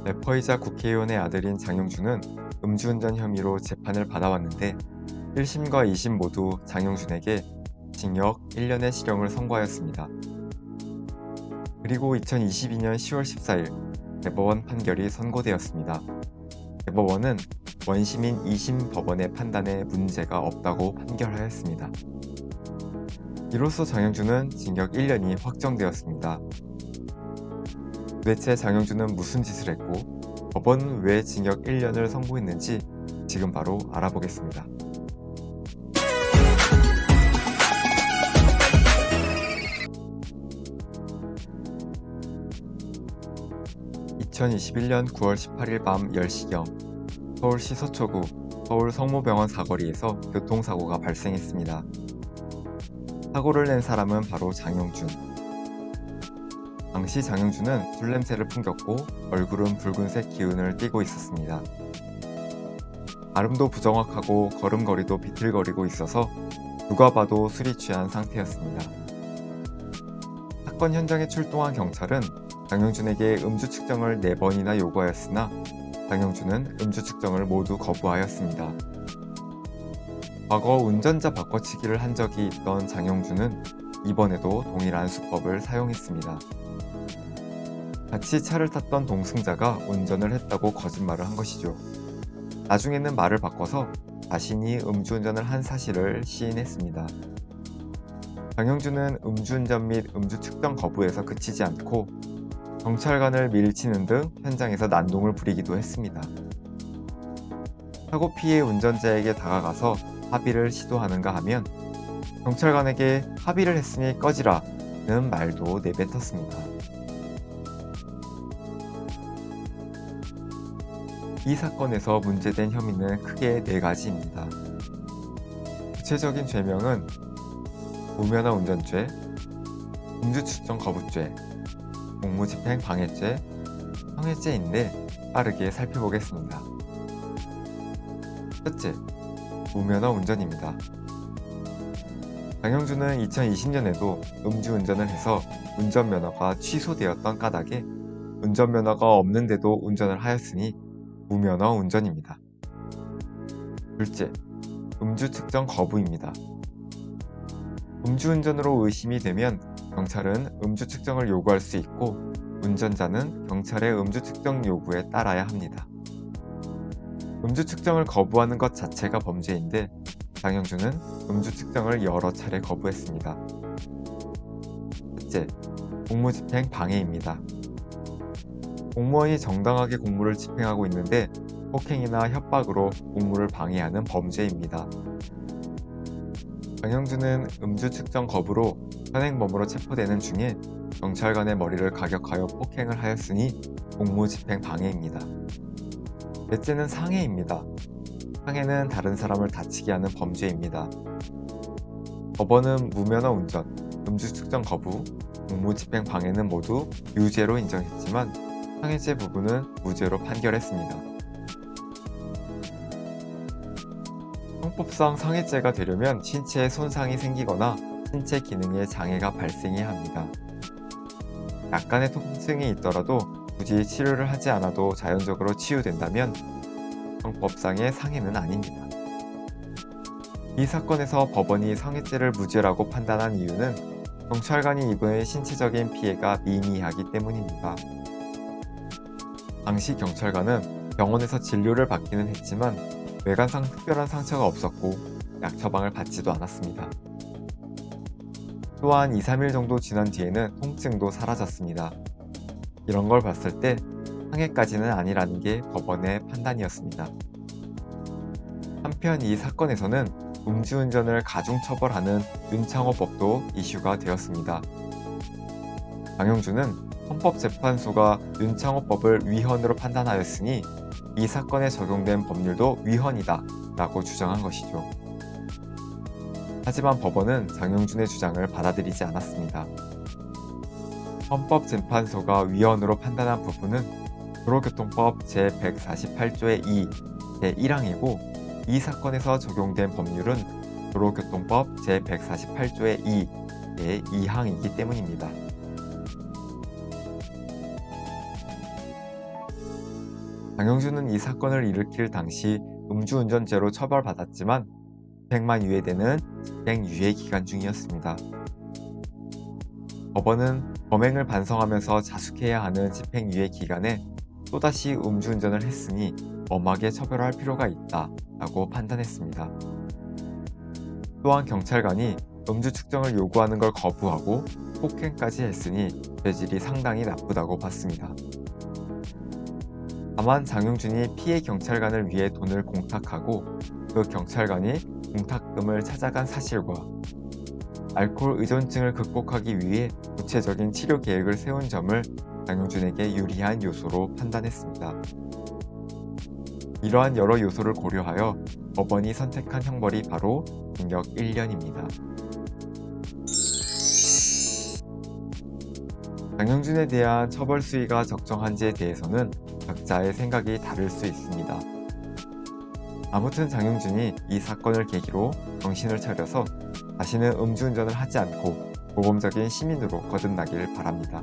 래퍼이자 국회의원의 아들인 장용준은 음주운전 혐의로 재판을 받아왔는데 1심과 2심 모두 장용준에게 징역 1년의 실형을 선고하였습니다. 그리고 2022년 10월 14일 대법원 판결이 선고되었습니다. 대법원은 원심인 2심 법원의 판단에 문제가 없다고 판결하였습니다. 이로써 장용준은 징역 1년이 확정되었습니다. 도대체 장용준은 무슨 짓을 했고 법원은 왜 징역 1년을 선고했는지 지금 바로 알아보겠습니다. 2021년 9월 18일 밤 10시경 서울시 서초구 서울 성모병원 사거리에서 교통사고가 발생했습니다. 사고를 낸 사람은 바로 장용준. 당시 장용준은 술 냄새를 풍겼고 얼굴은 붉은색 기운을 띠고 있었습니다. 발음도 부정확하고 걸음걸이도 비틀거리고 있어서 누가 봐도 술이 취한 상태였습니다. 사건 현장에 출동한 경찰은 장용준에게 음주 측정을 4번이나 요구하였으나 장용준은 음주 측정을 모두 거부하였습니다. 과거 운전자 바꿔치기를 한 적이 있던 장용준은 이번에도 동일한 수법을 사용했습니다. 같이 차를 탔던 동승자가 운전을 했다고 거짓말을 한 것이죠. 나중에는 말을 바꿔서 자신이 음주운전을 한 사실을 시인했습니다. 장용준은 음주운전 및 음주 측정 거부에서 그치지 않고 경찰관을 밀치는 등 현장에서 난동을 부리기도 했습니다. 사고 피해 운전자에게 다가가서 합의를 시도하는가 하면 경찰관에게 합의를 했으니 꺼지라는 말도 내뱉었습니다. 이 사건에서 문제된 혐의는 크게 4가지입니다. 구체적인 죄명은 무면허 운전죄, 음주 측정 거부죄, 공무집행 방해죄, 성해죄인데 빠르게 살펴보겠습니다. 첫째, 무면허 운전입니다. 장용준은 2020년에도 음주운전을 해서 운전면허가 취소되었던 까닭에 운전면허가 없는데도 운전을 하였으니 무면허 운전입니다. 둘째, 음주 측정 거부입니다. 음주운전으로 의심이 되면 경찰은 음주 측정을 요구할 수 있고 운전자는 경찰의 음주 측정 요구에 따라야 합니다. 음주 측정을 거부하는 것 자체가 범죄인데 장용준은 음주 측정을 여러 차례 거부했습니다. 셋째, 공무집행 방해입니다. 공무원이 정당하게 공무를 집행하고 있는데 폭행이나 협박으로 공무를 방해하는 범죄입니다. 장용준은 음주 측정 거부로 현행범으로 체포되는 중에 경찰관의 머리를 가격하여 폭행을 하였으니 공무집행 방해입니다. 넷째는 상해입니다. 상해는 다른 사람을 다치게 하는 범죄입니다. 법원은 무면허 운전, 음주 측정 거부, 공무집행 방해는 모두 유죄로 인정했지만 상해죄 부분은 무죄로 판결했습니다. 형법상 상해죄가 되려면 신체에 손상이 생기거나 신체 기능에 장애가 발생해야 합니다. 약간의 통증이 있더라도 굳이 치료를 하지 않아도 자연적으로 치유된다면 형법상의 상해는 아닙니다. 이 사건에서 법원이 상해죄를 무죄라고 판단한 이유는 경찰관이 입은 신체적인 피해가 미미하기 때문입니다. 당시 경찰관은 병원에서 진료를 받기는 했지만 외관상 특별한 상처가 없었고 약 처방을 받지도 않았습니다. 또한 2-3일 정도 지난 뒤에는 통증도 사라졌습니다. 이런 걸 봤을 때 상해까지는 아니라는 게 법원의 판단이었습니다. 한편 이 사건에서는 음주운전을 가중처벌하는 윤창호법도 이슈가 되었습니다. 장용준은 헌법재판소가 윤창호법을 위헌으로 판단하였으니 이 사건에 적용된 법률도 위헌이다 라고 주장한 것이죠. 하지만 법원은 장용준의 주장을 받아들이지 않았습니다. 헌법재판소가 위헌으로 판단한 부분은 도로교통법 제148조의 2, 제1항이고 이 사건에서 적용된 법률은 도로교통법 제148조의 2, 제2항이기 때문입니다. 장영준은 이 사건을 일으킬 당시 음주운전죄로 처벌받았지만 집행만 유예되는 집행유예 기간 중이었습니다. 법원은 범행을 반성하면서 자숙해야 하는 집행유예 기간에 또다시 음주운전을 했으니 엄하게 처벌할 필요가 있다라고 판단했습니다. 또한 경찰관이 음주 측정을 요구하는 걸 거부하고 폭행까지 했으니 죄질이 상당히 나쁘다고 봤습니다. 다만 장용준이 피해 경찰관을 위해 돈을 공탁하고 그 경찰관이 공탁금을 찾아간 사실과 알코올 의존증을 극복하기 위해 구체적인 치료 계획을 세운 점을 장용준에게 유리한 요소로 판단했습니다. 이러한 여러 요소를 고려하여 법원이 선택한 형벌이 바로 징역 1년입니다. 장영준에 대한 처벌 수위가 적정한지에 대해서는 각자의 생각이 다를 수 있습니다. 아무튼 장영준이 이 사건을 계기로 정신을 차려서 다시는 음주운전을 하지 않고 모범적인 시민으로 거듭나길 바랍니다.